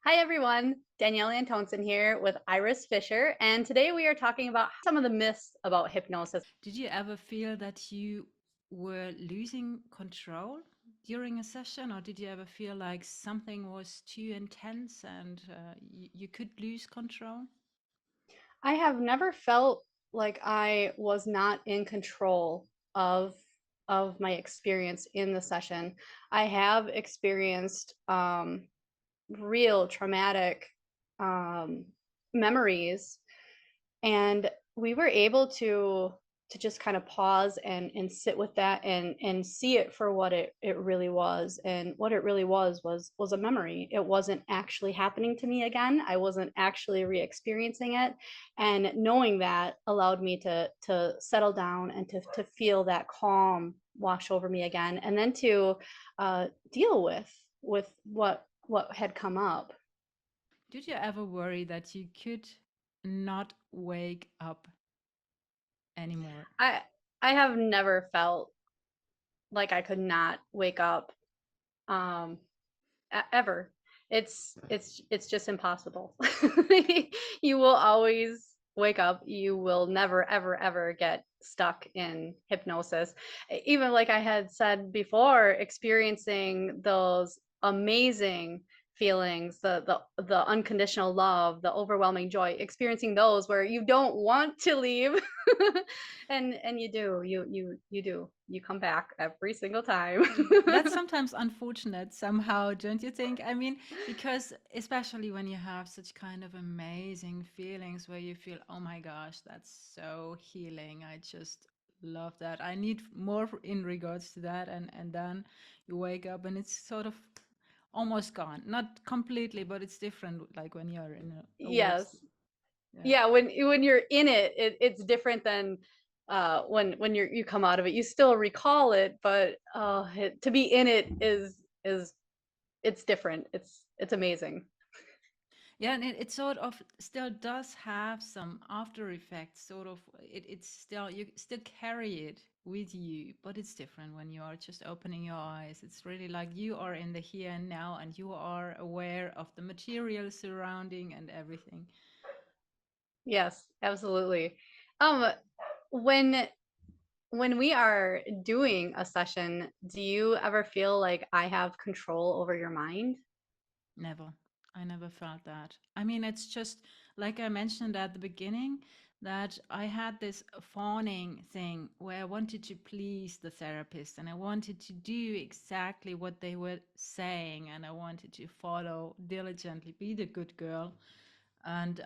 Hi everyone, Danielle Antonson here with Fischer, and today we are talking about some of the myths about hypnosis. Did you ever feel that you were losing control during a session, or did you ever feel like something was too intense and you could lose control? I have never felt like I was not in control of my experience in the session. I have experienced real traumatic um, memories, and we were able to just kind of pause and sit with that and see it for what it really was. And what it really was a memory. It wasn't actually happening to me again. I wasn't actually re-experiencing it, and knowing that allowed me to settle down and to feel that calm wash over me again, and then to deal with what had come up. Did you ever worry that you could not wake up anymore? I i have never felt like I could not wake up, um ever. It's just impossible. You will always wake up. You will never ever get stuck in hypnosis. Even like I had said before, experiencing those amazing feelings, the unconditional love, the overwhelming joy, experiencing those where you don't want to leave. And you do, you do, you come back every single time. That's sometimes unfortunate somehow, don't you think? I mean, because especially when you have such kind of amazing feelings where you feel, oh my gosh, that's so healing. I just love that. I need more in regards to that. And then you wake up and it's sort of almost gone. Not completely, but it's different, like when you're in a work. Yes. Yeah. Yeah, when you're in it's different than when you come out of it. You still recall it, but to be in it is it's different. It's amazing. Yeah, and it sort of still does have some after effects, sort of it's still you still carry it with you, but it's different when you are just opening your eyes. It's really like you are in the here and now and you are aware of the material surrounding and everything. Yes, absolutely. Um, when when we are doing a session, do you ever feel like I have control over your mind? Never. I never felt that. I mean, it's just like I mentioned at the beginning that I had this fawning thing where I wanted to please the therapist and I wanted to do exactly what they were saying and I wanted to follow diligently, be the good girl. And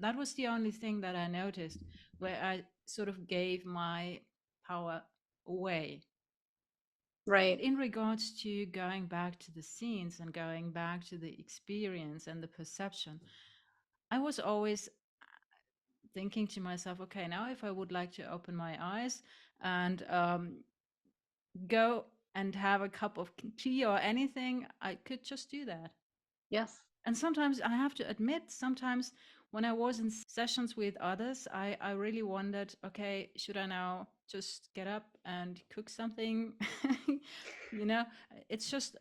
that was the only thing that I noticed where I sort of gave my power away. But Right. in regards to going back to the scenes and going back to the experience and the perception, I was always thinking to myself, okay, now if I would like to open my eyes and go and have a cup of tea or anything, I could just do that. Yes. And sometimes I have to admit, sometimes when I was in sessions with others, I really wondered, okay, should I now just get up and cook something? you know, it's just,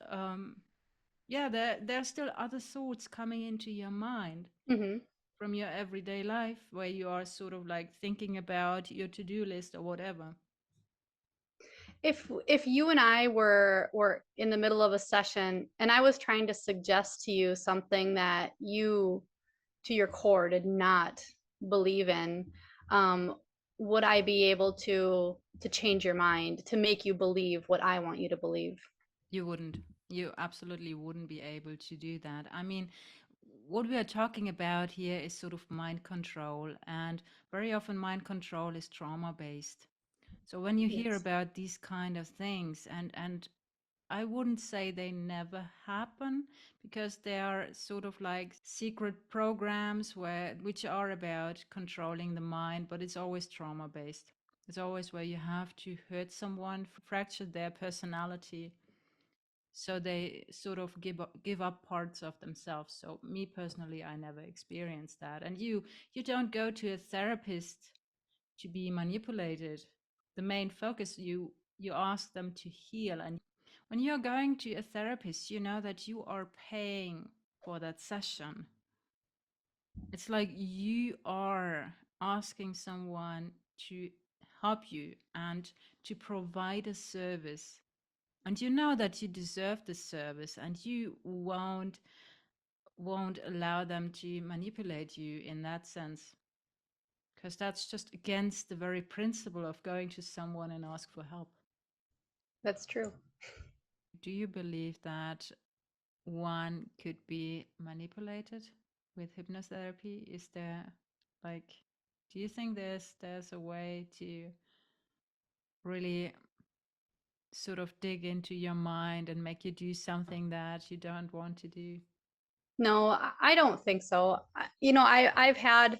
yeah, there are still other thoughts coming into your mind Hmm. from your everyday life where you are sort of like thinking about your to-do list or whatever. If you and I were in the middle of a session and I was trying to suggest to you something that you to your core did not believe in, um, would I be able to change your mind to make you believe what I want you to believe? You wouldn't. You absolutely wouldn't be able to do that. I mean, what we are talking about here is sort of mind control, and very often mind control is trauma based. So when you hear Yes. about these kind of things, and I wouldn't say they never happen because they are sort of like secret programs where which are about controlling the mind, but it's always trauma based. It's always where you have to hurt someone, fracture their personality, so they sort of give up parts of themselves. So me personally, I never experienced that. And you don't go to a therapist to be manipulated. The main focus, you ask them to heal. And when you're going to a therapist, you know that you are paying. for that session. It's like you are asking someone to help you and to provide a service. And you know that you deserve the service, and you won't allow them to manipulate you in that sense, because that's just against the very principle of going to someone and ask for help. That's true. Do you believe that one could be manipulated with hypnotherapy? Is there, like, do you think there's a way to really sort of dig into your mind and make you do something that you don't want to do? No, I don't think so. I've had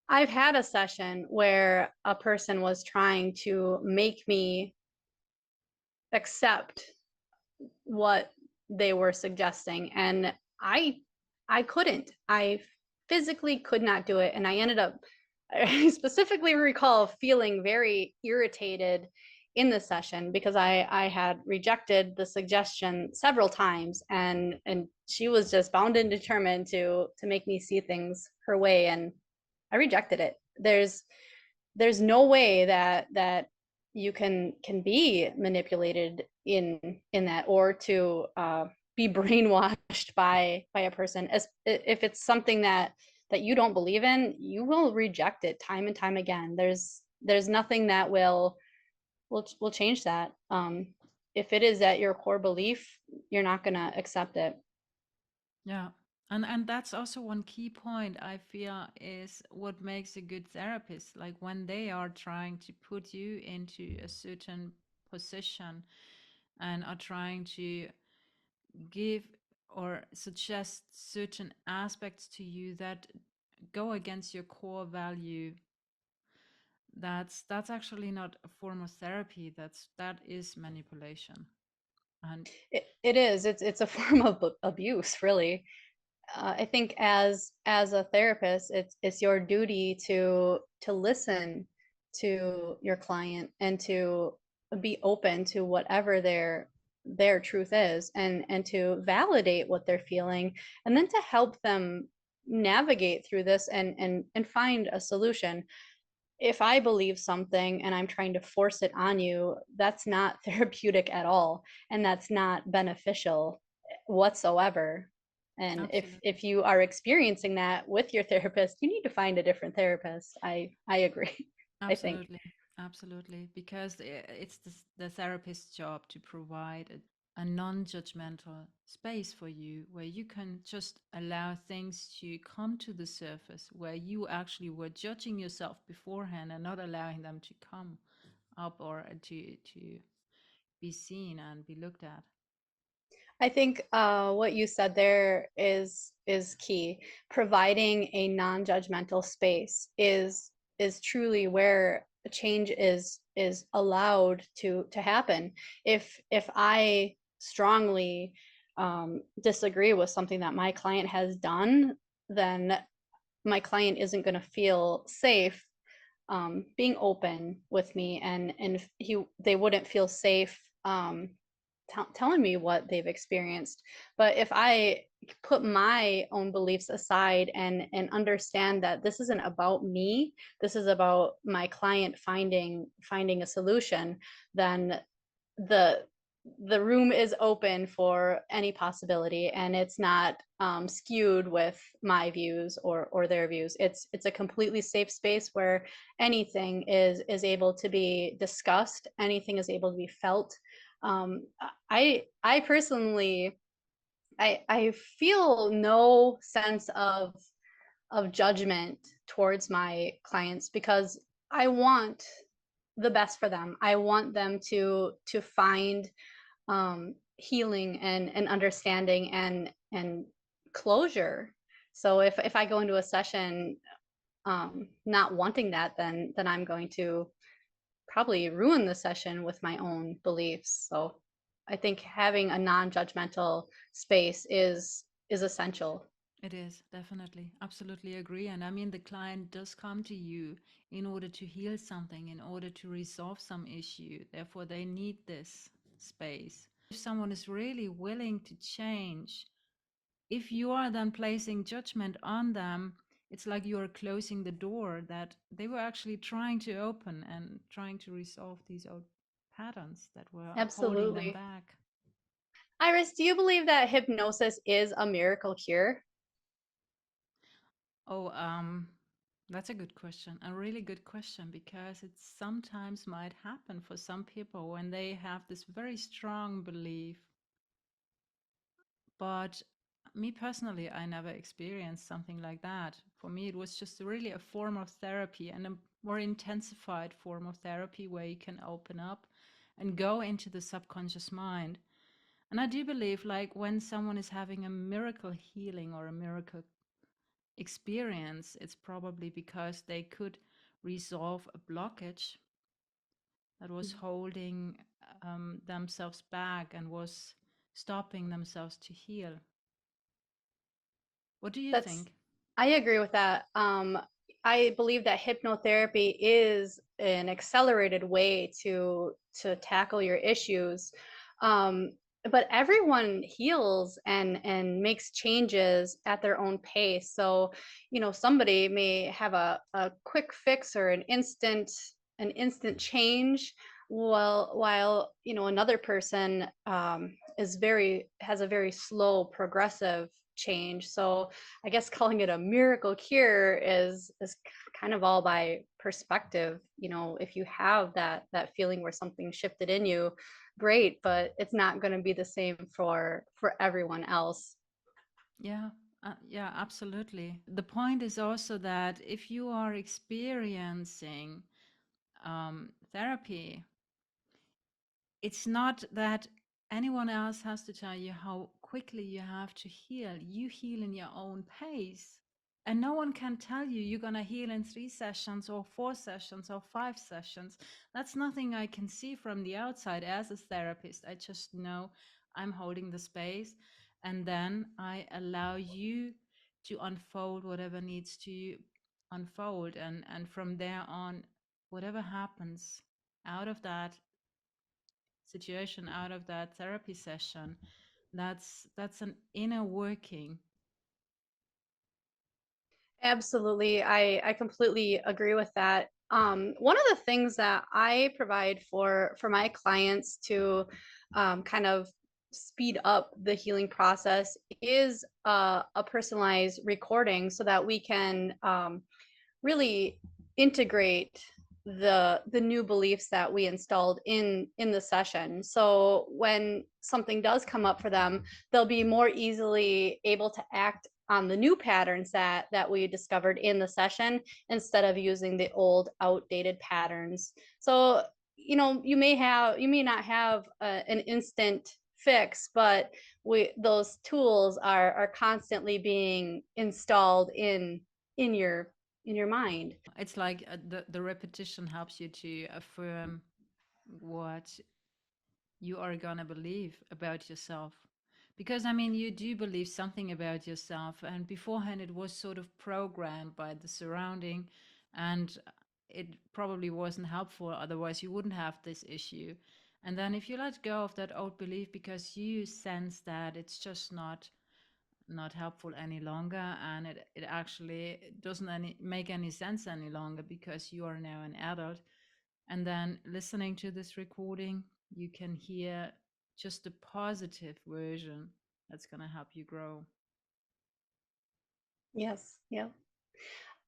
a session where a person was trying to make me accept what they were suggesting, and I couldn't. I physically could not do it, and I ended up I specifically recall feeling very irritated in the session because I had rejected the suggestion several times, and she was just bound and determined to make me see things her way, and I rejected it. There's no way that you can be manipulated in that, or to be brainwashed by a person. As if it's something that you don't believe in, you will reject it time and time again. There's nothing that will change that. If it is at your core belief, you're not going to accept it. Yeah. And that's also one key point I feel is what makes a good therapist. Like when they are trying to put you into a certain position and are trying to give or suggest certain aspects to you that go against your core value, that's actually not a form of therapy. That is manipulation. And It is. It's a form of abuse, really. I think as a therapist, it's your duty to listen to your client and to be open to whatever their truth is, and to validate what they're feeling, and then to help them navigate through this and find a solution. If I believe something and I'm trying to force it on you, that's not therapeutic at all, and that's not beneficial whatsoever. And absolutely. if you are experiencing that with your therapist, you need to find a different therapist. I agree. I think. Absolutely, absolutely. Because it's the therapist's job to provide a non-judgmental space for you where you can just allow things to come to the surface, where you actually were judging yourself beforehand and not allowing them to come up or to be seen and be looked at. I think what you said there is key. Providing a non-judgmental space is truly where change is allowed to happen. If I strongly disagree with something that my client has done, then my client isn't going to feel safe being open with me, and they wouldn't feel safe telling me what they've experienced. But if I put my own beliefs aside and understand that this isn't about me, this is about my client finding a solution, then the the room is open for any possibility, and it's not skewed with my views or their views. It's a completely safe space where anything is able to be discussed, anything is able to be felt. I personally, I feel no sense of judgment towards my clients, because I want the best for them. I want them to find healing and understanding and closure. So if I go into a session not wanting that, then I'm going to probably ruin the session with my own beliefs. So I think having a non-judgmental space is essential. It is, definitely. Absolutely agree. And I mean, the client does come to you in order to heal something, in order to resolve some issue. Therefore, they need this space. If someone is really willing to change, if you are then placing judgment on them, it's like you're closing the door that they were actually trying to open and trying to resolve these old patterns that were holding them Absolutely. back. Iris, do you believe that hypnosis is a miracle cure? Oh, that's a good question. A really good question, because it sometimes might happen for some people when they have this very strong belief. But me personally, I never experienced something like that. For me, it was just really a form of therapy, and a more intensified form of therapy where you can open up and go into the subconscious mind. And I do believe, like, when someone is having a miracle healing or a miracle experience, it's probably because they could resolve a blockage that was Mhm. holding themselves back and was stopping themselves to heal. What do you That's think? I agree with that. I believe that hypnotherapy is an accelerated way to tackle your issues. Um, but everyone heals and makes changes at their own pace. So, somebody may have a quick fix or an instant change, while another person has a very slow progressive change. So I guess calling it a miracle cure is kind of all by perspective. If you have that feeling where something shifted in you, great, but it's not going to be the same for everyone else. Yeah, yeah, absolutely. The point is also that if you are experiencing therapy, it's not that anyone else has to tell you how quickly you have to heal. You heal in your own pace. And no one can tell you you're going to heal in 3 sessions or 4 sessions or 5 sessions. That's nothing I can see from the outside as a therapist. I just know I'm holding the space. And then I allow you to unfold whatever needs to unfold. And from there on, whatever happens out of that situation, out of that therapy session, that's an inner working. Absolutely. I completely agree with that. One of the things that I provide for my clients to kind of speed up the healing process is a personalized recording so that we can really integrate the new beliefs that we installed in the session. So when something does come up for them, they'll be more easily able to act on the new patterns that we discovered in the session instead of using the old outdated patterns. So you may not have an instant fix, but those tools are constantly being installed in your in your mind. It's like the repetition helps you to affirm what you are going to believe about yourself. Because I mean, you do believe something about yourself, and beforehand it was sort of programmed by the surrounding, and it probably wasn't helpful. Otherwise, you wouldn't have this issue. And then if you let go of that old belief because you sense that it's just not helpful any longer, and it actually doesn't make any sense any longer because you are now an adult, and then listening to this recording, you can hear just the positive version that's going to help you grow. Yes, yeah.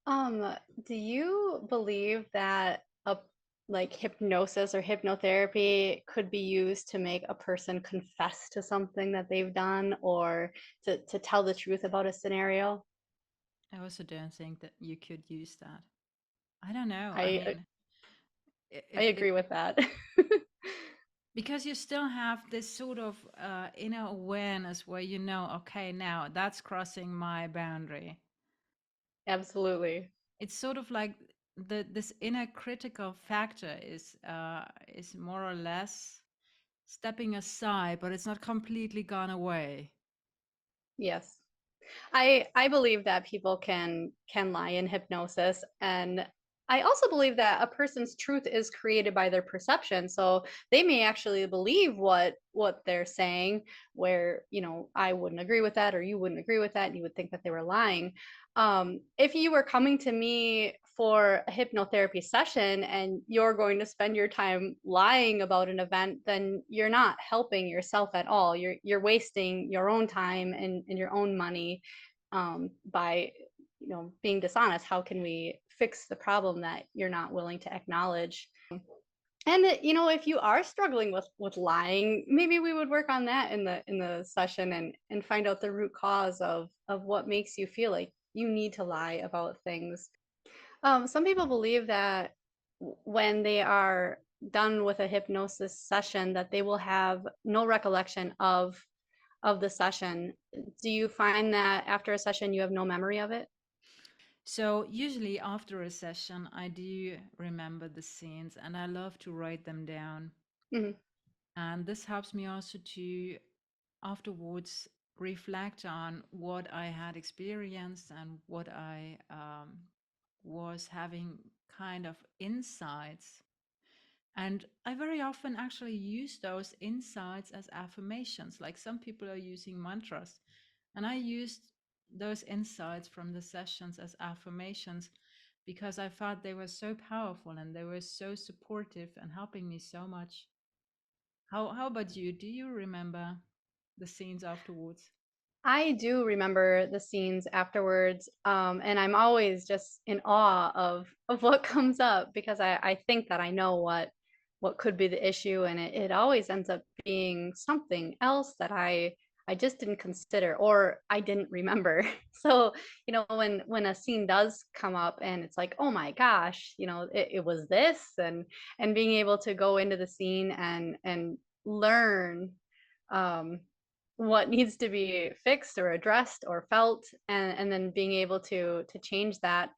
Do you believe that like hypnosis or hypnotherapy could be used to make a person confess to something that they've done or to tell the truth about a scenario? I also don't think that you could use that. I don't know. I I mean, I it agree with that. because you still have this sort of inner awareness where you know, okay, now that's crossing my boundary. Absolutely. It's sort of like this inner critical factor is more or less stepping aside, but it's not completely gone away. Yes. I believe that people can lie in hypnosis, and I also believe that a person's truth is created by their perception. So they may actually believe what they're saying, where, I wouldn't agree with that or you wouldn't agree with that, and you would think that they were lying. If you were coming to me for a hypnotherapy session and you're going to spend your time lying about an event, then you're not helping yourself at all. You're wasting your own time and your own money by being dishonest. How can we fix the problem that you're not willing to acknowledge? And if you are struggling with lying, maybe we would work on that in the session and find out the root cause of what makes you feel like you need to lie about things. Some people believe that when they are done with a hypnosis session, that they will have no recollection of the session. Do you find that after a session you have no memory of it? So usually after a session, I do remember the scenes and I love to write them down. Mhm. And this helps me also to afterwards reflect on what I had experienced and what I was having kind of insights. And I very often actually use those insights as affirmations. Like some people are using mantras. And I used those insights from the sessions as affirmations because I thought they were so powerful and they were so supportive and helping me so much. How about you? Do you remember the scenes afterwards? I do remember the scenes afterwards, and I'm always just in awe of what comes up because I think that I know what could be the issue, and it always ends up being something else that I just didn't consider or I didn't remember. So, when a scene does come up and it's like, oh my gosh, it was this, and being able to go into the scene and learn um what needs to be fixed or addressed or felt, and then being able to change that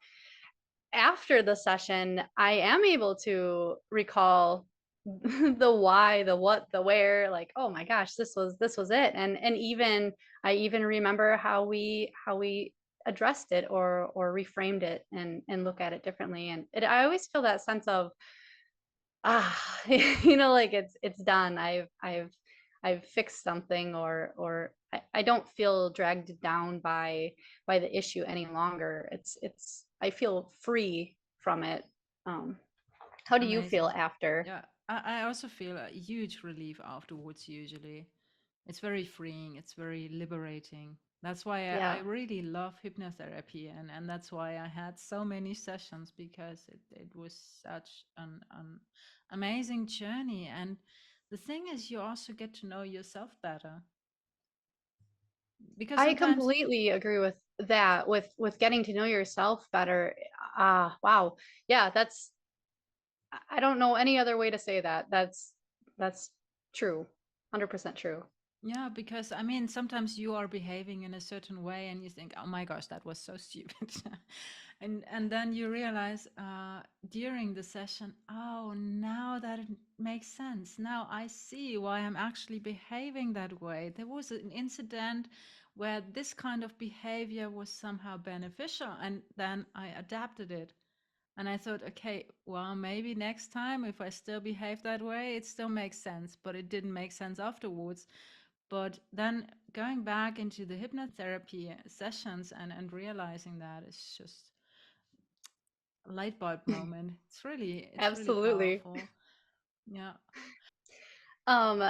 after the session, I am able to recall the why, the what, the where, like, oh my gosh, this was it. And even I even remember how we addressed it or reframed it and look at it differently. And I always feel that sense of, ah, like it's done. I've fixed something, or I don't feel dragged down by the issue any longer. It's I feel free from it. Um, how do you feel Amazing. after? Yeah, I also feel a huge relief afterwards, usually. It's very freeing, it's very liberating. That's why I Yeah. really love hypnotherapy, and that's why I had so many sessions because it was such an amazing journey. And the thing is, you also get to know yourself better because I sometimes, completely agree with that, with getting to know yourself better. Ah, wow. Yeah, that's I don't know any other way to say that. That's true. 100% true. yeah, because I mean, sometimes you are behaving in a certain way and you think, "Oh my gosh, that was so stupid." And then you realize during the session, "Oh, now that it makes sense. Now I see why I'm actually behaving that way. There was an incident where this kind of behavior was somehow beneficial, and then I adapted it." And I thought, okay, well, maybe next time if I still behave that way, it still makes sense, but it didn't make sense afterwards. But then going back into the hypnotherapy sessions and realizing that it's just a light bulb moment. It's really Absolutely. powerful. Yeah. Um,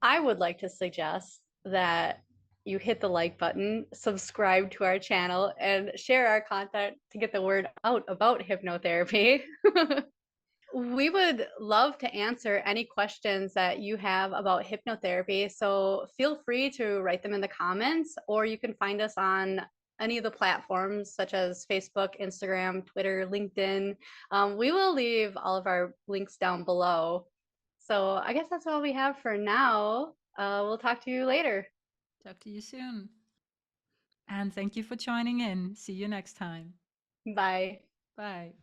I would like to suggest that you hit the like button, subscribe to our channel, and share our content to get the word out about hypnotherapy. We would love to answer any questions that you have about hypnotherapy. So feel free to write them in the comments, or you can find us on any of the platforms such as Facebook, Instagram, Twitter, LinkedIn. We will leave all of our links down below. So I guess that's all we have for now. We'll talk to you later. Talk to you soon. And thank you for joining in. See you next time. Bye. Bye.